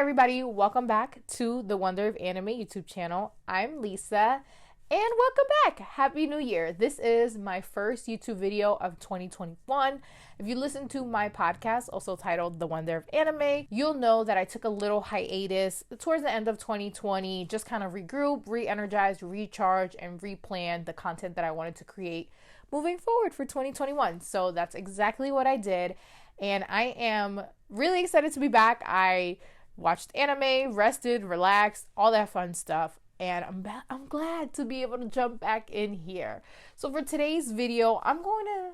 everybody, welcome back to the Wonder of Anime YouTube channel. I'm Lisa and welcome back. Happy New Year. This is my first YouTube video of 2021. If you listen to my podcast, also titled The Wonder of Anime, you'll know that I took a little hiatus towards the end of 2020, just kind of regroup, re-energize, recharge, and replan the content that I wanted to create moving forward for 2021. So that's exactly what I did. And I am really excited to be back. I watched anime, rested, relaxed, all that fun stuff. And I'm glad to be able to jump back in here. So for today's video, I'm going to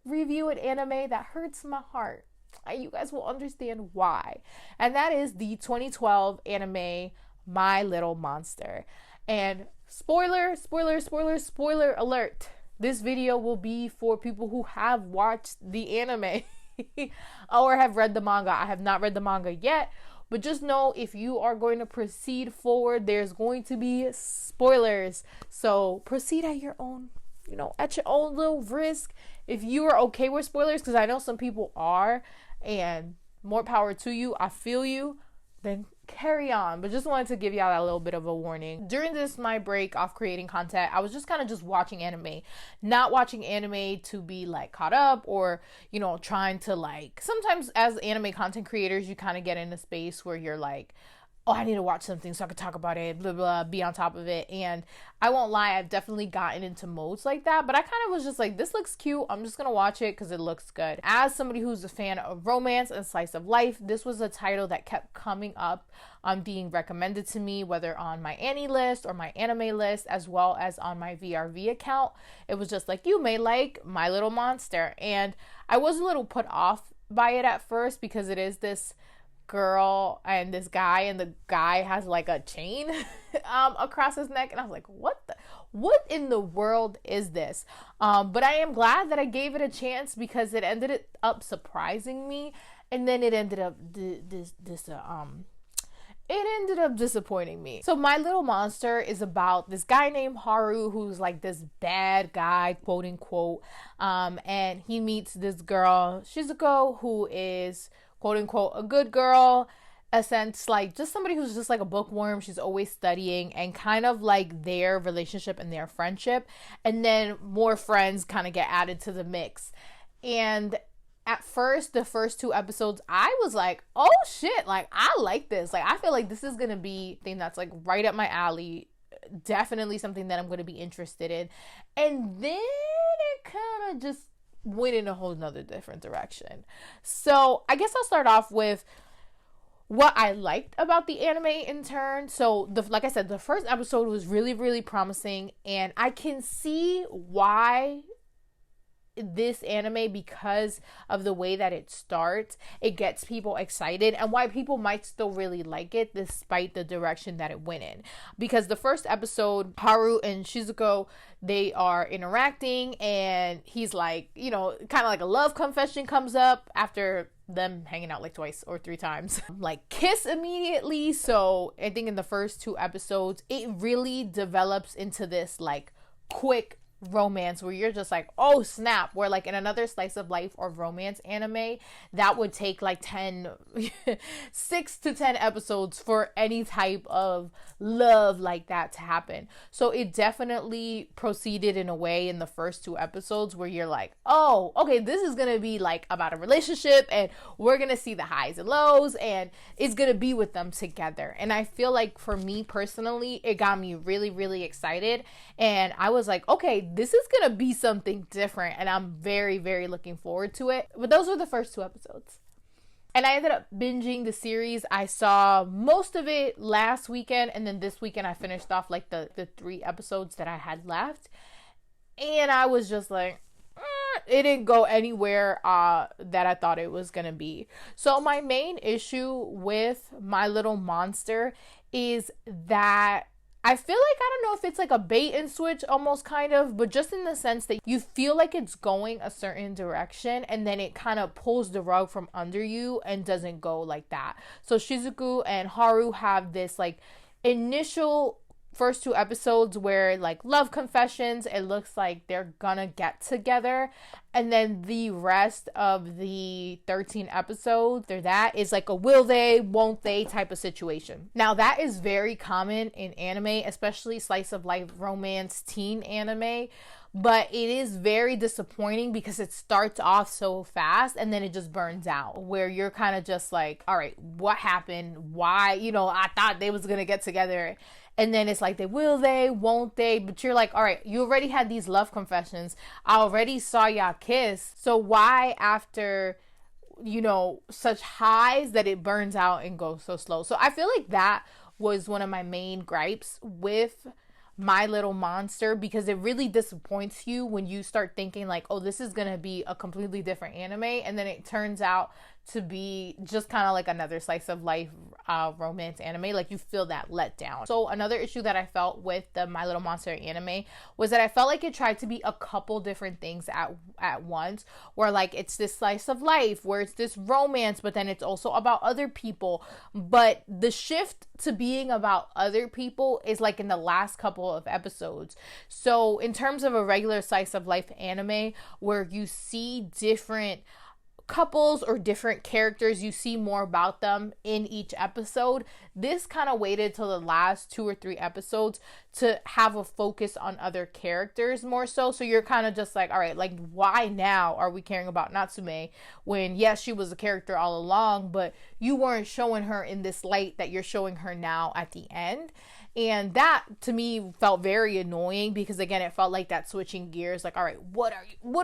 review an anime that hurts my heart. You guys will understand why. And that is the 2012 anime My Little Monster. And spoiler alert. This video will be for people who have watched the anime or have read the manga. I have not read the manga yet. But just know if you are going to proceed forward, there's going to be spoilers. So proceed at your own, at your own little risk. If you are okay with spoilers, because I know some people are, and more power to you, I feel you, then carry on. But just wanted to give y'all that little bit of a warning. During my break off creating content, I was just kind of watching anime, not watching anime to be like caught up or trying to sometimes as anime content creators you kind of get in a space where you're like, oh, I need to watch something so I could talk about it, blah, blah, be on top of it. And I won't lie, I've definitely gotten into modes like that, but I kind of was just like, this looks cute. I'm just going to watch it because it looks good. As somebody who's a fan of romance and slice of life, this was a title that kept coming up on being recommended to me, whether on my Annie list or my anime list, as well as on my VRV account. It was just like, you may like My Little Monster. And I was a little put off by it at first because it is this girl and this guy, and the guy has like a chain across his neck, and I was like, what in the world is this? But I am glad that I gave it a chance because it ended up surprising me, and then it ended up disappointing me. So My Little Monster is about this guy named Haru who's like this bad guy, quote unquote, and he meets this girl Shizuko who is quote unquote a good girl, a sense like just somebody who's just like a bookworm. She's always studying, and kind of like their relationship and their friendship, and then more friends kind of get added to the mix. And at first, the first 2 episodes, I was like, oh shit, like I like this. Like I feel like this is gonna be a thing that's like right up my alley. Definitely something that I'm gonna be interested in. And then it kind of just went in a whole nother different direction. So I guess I'll start off with what I liked about the anime in turn. So like I said, the first episode was really, really promising, and I can see why this anime, because of the way that it starts, it gets people excited, and why people might still really like it despite the direction that it went in. Because the first episode, Haru and Shizuko, they are interacting, and he's like, kind of like a love confession comes up after them hanging out like 2 or 3 times, like kiss immediately. So I think in the first 2 episodes it really develops into this like quick romance where you're just like, oh snap, where like in another slice of life or romance anime that would take like 6 to 10 episodes for any type of love like that to happen. So it definitely proceeded in a way in the first 2 episodes where you're like, oh okay, this is gonna be like about a relationship, and we're gonna see the highs and lows, and it's gonna be with them together. And I feel like for me personally, it got me really, really excited, and I was like, okay, this is gonna be something different, and I'm very, very looking forward to it. But those were the first 2 episodes, and I ended up binging the series. I saw most of it last weekend, and then this weekend I finished off like the 3 episodes that I had left, and I was just like, it didn't go anywhere that I thought it was gonna be. So my main issue with My Little Monster is that I feel like, I don't know if it's like a bait and switch almost kind of, but just in the sense that you feel like it's going a certain direction and then it kind of pulls the rug from under you and doesn't go like that. So Shizuku and Haru have this like initial first two episodes where like love confessions, it looks like they're gonna get together, and then the rest of the 13 episodes after that is like a will they, won't they type of situation. Now that is very common in anime, especially slice of life romance teen anime, but it is very disappointing because it starts off so fast and then it just burns out, where you're kind of just like, all right, what happened? Why? I thought they was gonna get together. And then it's like, they will they, won't they? But you're like, all right, you already had these love confessions. I already saw y'all kiss. So why after, such highs that it burns out and goes so slow? So I feel like that was one of my main gripes with My Little Monster, because it really disappoints you when you start thinking like, oh, this is going to be a completely different anime. And then it turns out to be just kind of like another slice of life romance anime. Like, you feel that letdown. So another issue that I felt with the My Little Monster anime was that I felt like it tried to be a couple different things at once, where like it's this slice of life, where it's this romance, but then it's also about other people. But the shift to being about other people is like in the last couple of episodes. So in terms of a regular slice of life anime where you see different couples or different characters, you see more about them in each episode, this kind of waited till the last 2 or 3 episodes to have a focus on other characters more so you're kind of just like, all right, like, why now are we caring about Natsume when yes, she was a character all along, but you weren't showing her in this light that you're showing her now at the end. And that to me felt very annoying, because again, it felt like that switching gears, like, all right, what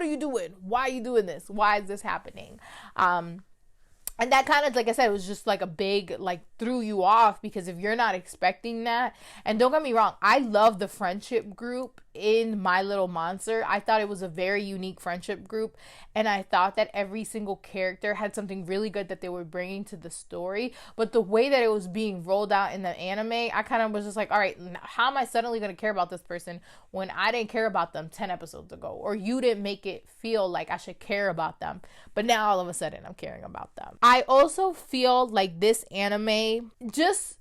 are you doing? Why are you doing this? Why is this happening? And that kind of, like I said, it was just like a big, like, threw you off, because if you're not expecting that, and don't get me wrong, I love the friendship group in My Little Monster. I thought it was a very unique friendship group, and I thought that every single character had something really good that they were bringing to the story. But the way that it was being rolled out in the anime, I kind of was just like, all right, how am I suddenly going to care about this person when I didn't care about them 10 episodes ago, or you didn't make it feel like I should care about them, but now all of a sudden I'm caring about them. I also feel like this anime just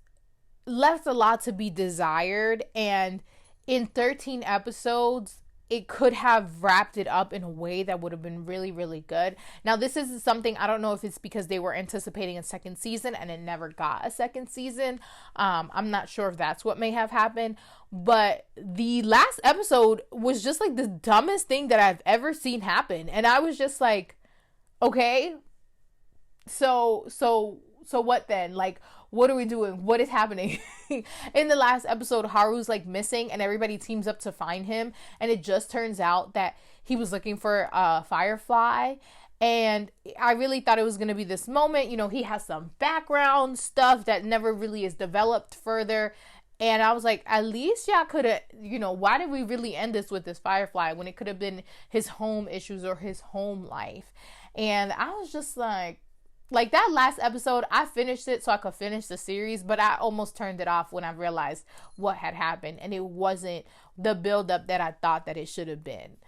left a lot to be desired, and in 13 episodes, it could have wrapped it up in a way that would have been really, really good. Now, this is something, I don't know if it's because they were anticipating a second season and it never got a second season. I'm not sure if that's what may have happened, but the last episode was just like the dumbest thing that I've ever seen happen. And I was just like, okay, so what then? Like, what are we doing? What is happening? In the last episode, Haru's like missing and everybody teams up to find him. And it just turns out that he was looking for a firefly. And I really thought it was going to be this moment. He has some background stuff that never really is developed further. And I was like, at least y'all could have, why did we really end this with this firefly when it could have been his home issues or his home life? And I was just like that last episode, I finished it so I could finish the series, but I almost turned it off when I realized what had happened, and it wasn't the buildup that I thought that it should have been.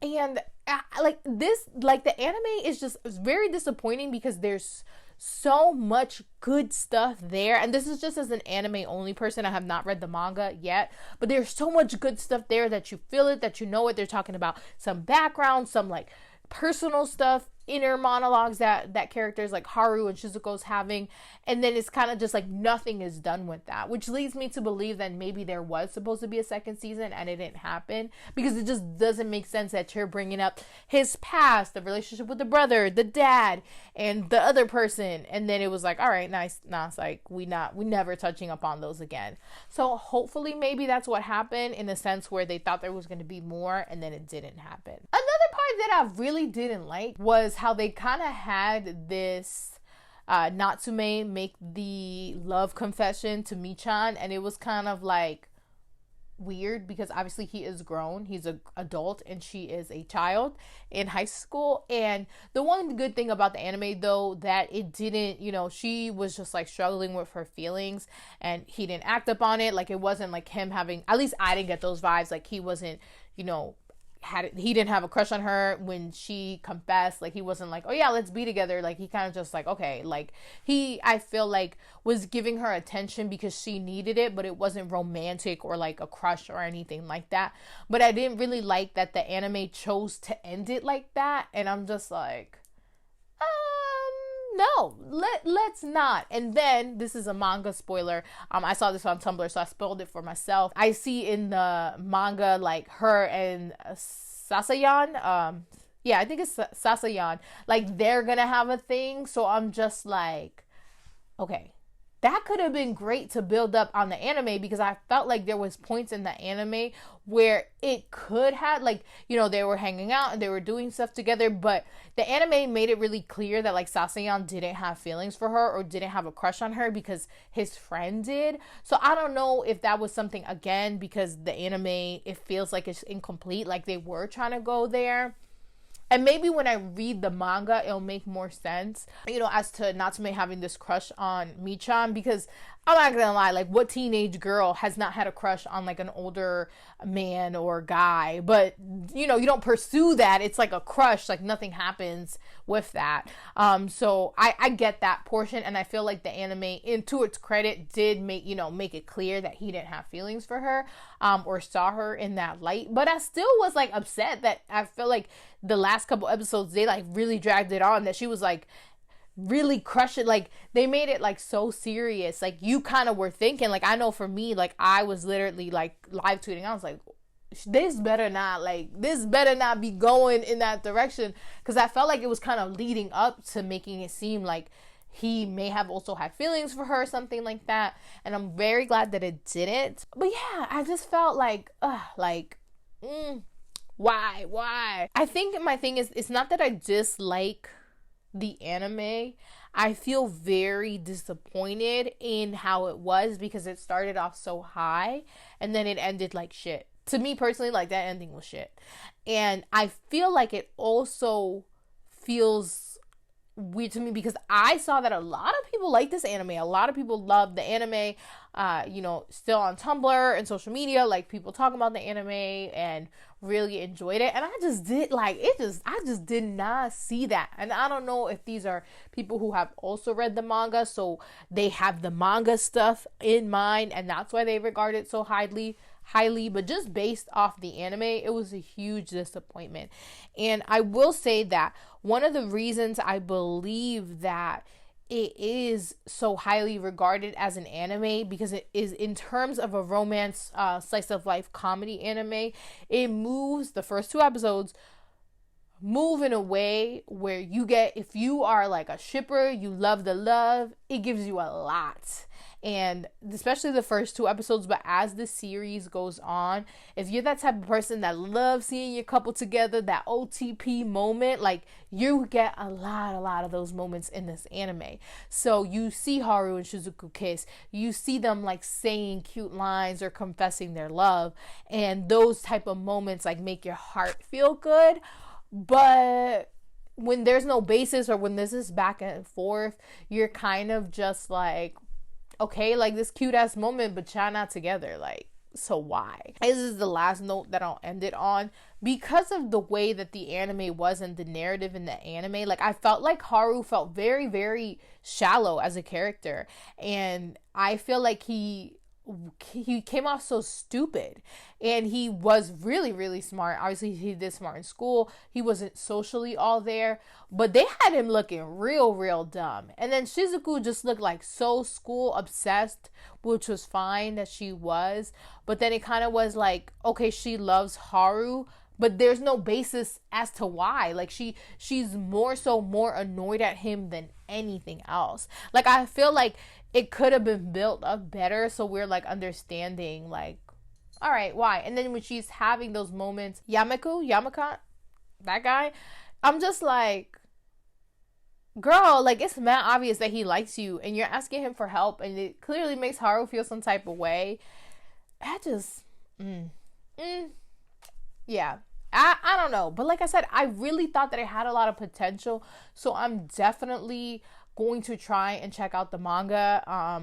And the anime is just very disappointing because there's so much good stuff there. And this is just as an anime only person. I have not read the manga yet, but there's so much good stuff there that you feel it, that you know what they're talking about. Some background, some like personal stuff, inner monologues that characters like Haru and Shizuko's having, and then it's kind of just like nothing is done with that, which leads me to believe that maybe there was supposed to be a second season and it didn't happen, because it just doesn't make sense that you're bringing up his past, the relationship with the brother, the dad, and the other person, and then it was like, all right, nice, nah, it's like we never touching upon those again. So hopefully maybe that's what happened, in a sense where they thought there was going to be more and then it didn't happen. Another part that I really didn't like was how they kind of had this Natsume make the love confession to Michan, and it was kind of like weird because obviously he is grown, he's an adult, and she is a child in high school. And the one good thing about the anime though, that it didn't, she was just like struggling with her feelings and he didn't act upon it. Like, it wasn't like him having, at least I didn't get those vibes, like he wasn't, he didn't have a crush on her when she confessed. Like, he wasn't like, oh yeah, let's be together. Like, he kind of just like, okay, like, I feel like was giving her attention because she needed it, but it wasn't romantic or like a crush or anything like that. But I didn't really like that the anime chose to end it like that, and I'm just like, no, let's not. And then, this is a manga spoiler. I saw this on Tumblr, so I spoiled it for myself. I see in the manga, like, her and Sasayan, yeah, I think it's Sasayan, like, they're gonna have a thing. So I'm just like, okay, that could have been great to build up on the anime, because I felt like there was points in the anime where it could have, like, you know, they were hanging out and they were doing stuff together, but the anime made it really clear that, like, Sasayan didn't have feelings for her or didn't have a crush on her because his friend did. So I don't know if that was something, again, because the anime, it feels like it's incomplete, like they were trying to go there. And maybe when I read the manga, it'll make more sense, you know, as to Natsume having this crush on Michan, because I'm not gonna lie, like, what teenage girl has not had a crush on, like, an older man or guy? But, you know, you don't pursue that. It's like a crush, like, nothing happens with that. So I get that portion, and I feel like the anime, to its credit, did make it clear that he didn't have feelings for her, or saw her in that light. But I still was, like, upset that I feel like the last couple episodes, they, like, really dragged it on, that she was, like, really crush it. Like, they made it, like, so serious. Like, you kind of were thinking, like, I know for me, like, I was literally, like, live tweeting. I was like, this better not be going in that direction, because I felt like it was kind of leading up to making it seem like he may have also had feelings for her, something like that. And I'm very glad that it didn't. But yeah, I just felt like, why? I think my thing is, it's not that I dislike the anime. I feel very disappointed in how it was, because it started off so high and then it ended like shit. To me personally, like, that ending was shit. And I feel like it also feels weird to me, because I saw that a lot of people like this anime. A lot of people love the anime, you know, still on Tumblr and social media, like, people talking about the anime and really enjoyed it. And I just did, like, I just did not see that. And I don't know if these are people who have also read the manga, so they have the manga stuff in mind, and that's why they regard it so highly. But just based off the anime, it was a huge disappointment. And I will say that one of the reasons I believe that it is so highly regarded as an anime, because it is, in terms of a romance, slice of life comedy anime, it moves, the first 2 episodes move in a way where you get, if you are like a shipper, you love the love, it gives you a lot. And especially the first 2 episodes, but as the series goes on, if you're that type of person that loves seeing your couple together, that OTP moment, like, you get a lot of those moments in this anime. So you see Haru and Shizuku kiss, you see them, like, saying cute lines or confessing their love, and those type of moments, like, make your heart feel good. But when there's no basis, or when this is back and forth, you're kind of just like, okay, like, this cute ass moment, but y'all not together, like, so why? This is the last note that I'll end it on. Because of the way that the anime was and the narrative in the anime, like, I felt like Haru felt very, very shallow as a character, and I feel like he came off so stupid. And he was really, really smart. Obviously, he did smart in school. He wasn't socially all there, but they had him looking real dumb. And then Shizuku just looked like so school obsessed, which was fine that she was. But then it kind of was like, okay, she loves Haru, but there's no basis as to why. Like, she's more annoyed at him than anything else. Like, I feel like it could have been built up better, so we're, like, understanding, like, all right, why? And then when she's having those moments, Yamaka, that guy, I'm just like, girl, like, it's mad obvious that he likes you, and you're asking him for help, and it clearly makes Haru feel some type of way. I just, yeah. I don't know. But like I said, I really thought that it had a lot of potential, so I'm definitely going to try and check out the manga,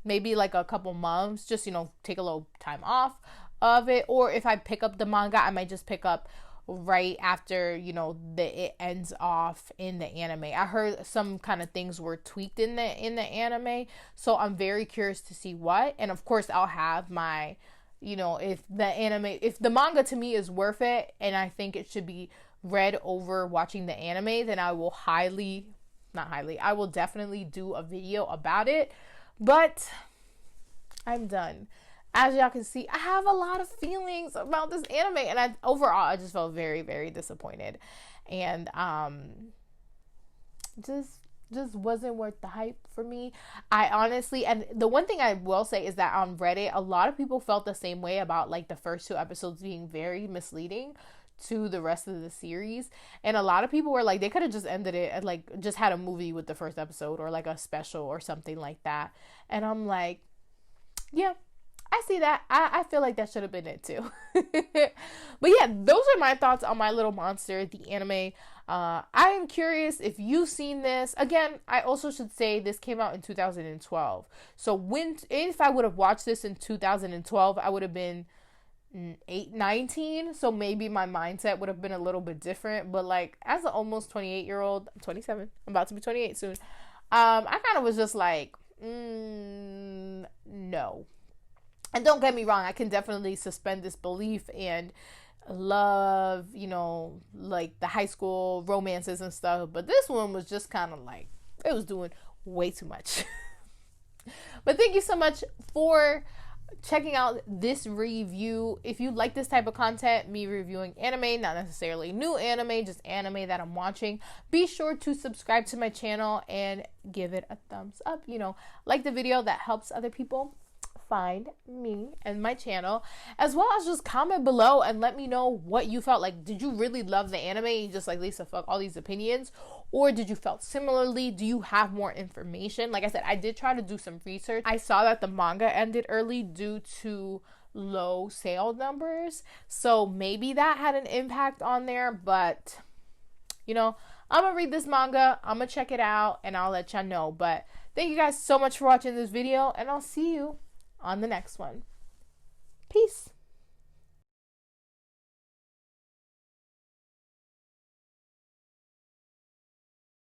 maybe like a couple months, just, you know, take a little time off of it. Or if I pick up the manga, I might just pick up right after, you know, it ends off in the anime. I heard some kind of things were tweaked in the anime, so I'm very curious to see what. And of course I'll have my, you know, if the manga to me is worth it and I think it should be read over watching the anime, then I will I will definitely do a video about it. But I'm done. As y'all can see, I have a lot of feelings about this anime, and I just felt very, very disappointed, and just wasn't worth the hype for me. I honestly, and the one thing I will say is that on Reddit, a lot of people felt the same way about like the first 2 episodes being very misleading to the rest of the series, and a lot of people were like, they could have just ended it and like just had a movie with the first episode or like a special or something like that. And I'm like, yeah, I see that. I feel like that should have been it too. But yeah, those are my thoughts on My Little Monster, the anime. I am curious if you've seen this. Again, I also should say this came out in 2012. So if I would have watched this in 2012, I would have been 19. So maybe my mindset would have been a little bit different. But like, as an almost 28-year-old, I'm 27. I'm about to be 28 soon. I kind of was just like, no. And don't get me wrong, I can definitely suspend disbelief and love, you know, like the high school romances and stuff. But this one was just kind of like, it was doing way too much. But thank you so much for checking out this review. If you like this type of content, me reviewing anime, not necessarily new anime, just anime that I'm watching, be sure to subscribe to my channel and give it a thumbs up. You know, like the video, that helps other people find me and my channel, as well as just comment below and let me know what you felt. Like, did you really love the anime? You just like, Lisa, fuck all these opinions, or did you felt similarly? Do you have more information? Like I said, I did try to do some research. I saw that the manga ended early due to low sale numbers, so maybe that had an impact on there. But you know, I'm gonna read this manga, I'm gonna check it out, and I'll let y'all know. But thank you guys so much for watching this video, and I'll see you on the next one. Peace.